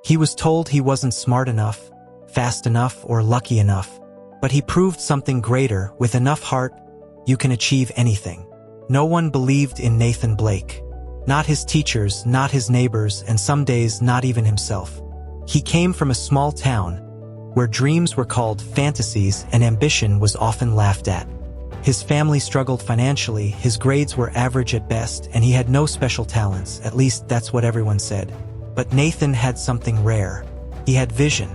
He was told he wasn't smart enough, fast enough, or lucky enough. But he proved something greater. With enough heart, you can achieve anything. No one believed in Nathan Blake. Not his teachers, not his neighbors, and some days not even himself. He came from a small town where dreams were called fantasies and ambition was often laughed at. His family struggled financially, his grades were average at best, and he had no special talents. At least that's what everyone said. But Nathan had something rare. He had vision.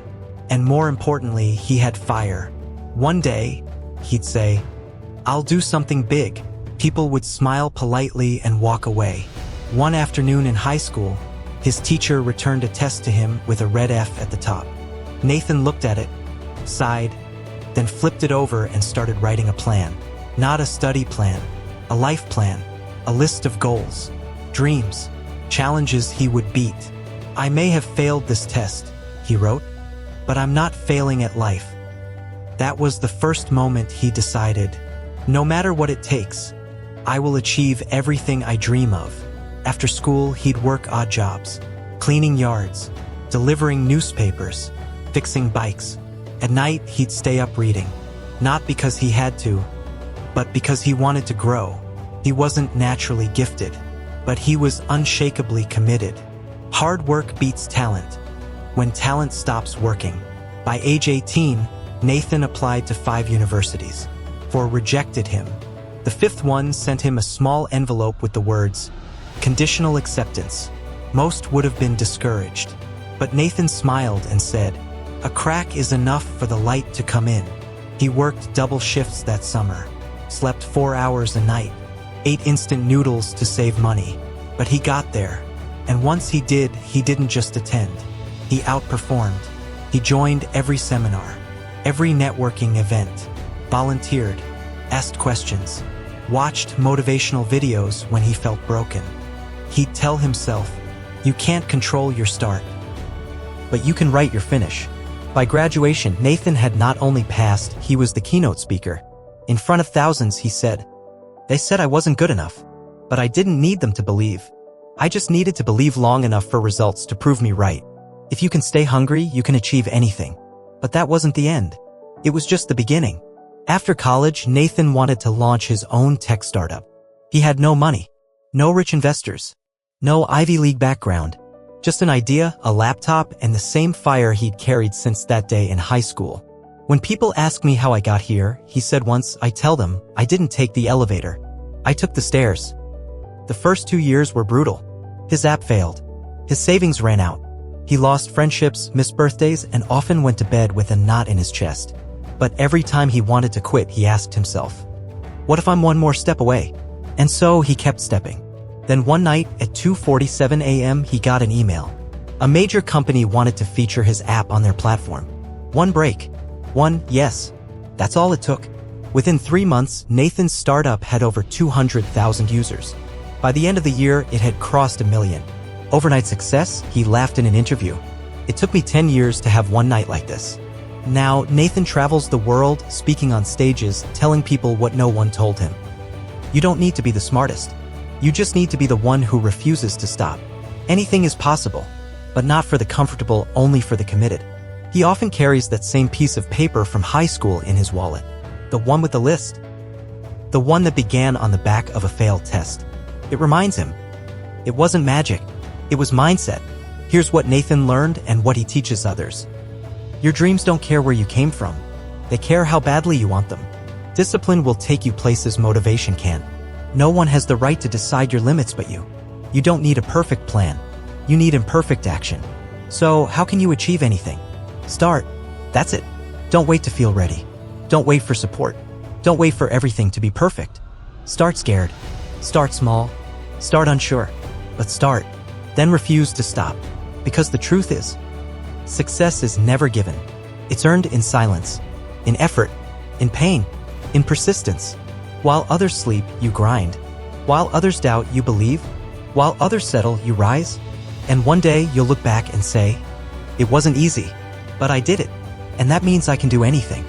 And more importantly, he had fire. One day, he'd say, "I'll do something big." People would smile politely and walk away. One afternoon in high school, his teacher returned a test to him with a red F at the top. Nathan looked at it, sighed, then flipped it over and started writing a plan. Not a study plan, a life plan, a list of goals, dreams, challenges he would beat. "I may have failed this test," he wrote, "but I'm not failing at life." That was the first moment he decided, no matter what it takes, I will achieve everything I dream of. After school, he'd work odd jobs, cleaning yards, delivering newspapers, fixing bikes. At night, he'd stay up reading, not because he had to, but because he wanted to grow. He wasn't naturally gifted, but he was unshakably committed. Hard work beats talent when talent stops working. By age 18, Nathan applied to 5 universities. 4 rejected him. The 5th one sent him a small envelope with the words, "Conditional acceptance." Most would have been discouraged. But Nathan smiled and said, "A crack is enough for the light to come in." He worked double shifts that summer, slept 4 hours a night, ate instant noodles to save money. But he got there. And once he did, he didn't just attend. He outperformed. He joined every seminar, every networking event, volunteered, asked questions, watched motivational videos when he felt broken. He'd tell himself, "You can't control your start, but you can write your finish." By graduation, Nathan had not only passed, he was the keynote speaker. In front of thousands, he said, "They said I wasn't good enough, but I didn't need them to believe. I just needed to believe long enough for results to prove me right. If you can stay hungry, you can achieve anything." But that wasn't the end. It was just the beginning. After college, Nathan wanted to launch his own tech startup. He had no money, no rich investors, no Ivy League background, just an idea, a laptop, and the same fire he'd carried since that day in high school. "When people ask me how I got here," he said once, "I tell them, I didn't take the elevator. I took the stairs." The first 2 years were brutal. His app failed. His savings ran out. He lost friendships, missed birthdays, and often went to bed with a knot in his chest. But every time he wanted to quit, he asked himself, "What if I'm one more step away?" And so he kept stepping. Then one night at 2:47 a.m., he got an email. A major company wanted to feature his app on their platform. One break. One yes. That's all it took. Within 3 months, Nathan's startup had over 200,000 users. By the end of the year, it had crossed 1 million. Overnight success, he laughed in an interview. "It took me 10 years to have one night like this." Now, Nathan travels the world, speaking on stages, telling people what no one told him. You don't need to be the smartest. You just need to be the one who refuses to stop. Anything is possible, but not for the comfortable, only for the committed. He often carries that same piece of paper from high school in his wallet. The one with the list. The one that began on the back of a failed test. It reminds him. It wasn't magic. It was mindset. Here's what Nathan learned and what he teaches others. Your dreams don't care where you came from. They care how badly you want them. Discipline will take you places motivation can't. No one has the right to decide your limits but you. You don't need a perfect plan. You need imperfect action. So, how can you achieve anything? Start. That's it. Don't wait to feel ready. Don't wait for support. Don't wait for everything to be perfect. Start scared. Start small. Start unsure. But start. Then refuse to stop. Because the truth is, success is never given. It's earned in silence, in effort, in pain, in persistence. While others sleep, you grind. While others doubt, you believe. While others settle, you rise. And one day you'll look back and say, "It wasn't easy, but I did it. And that means I can do anything."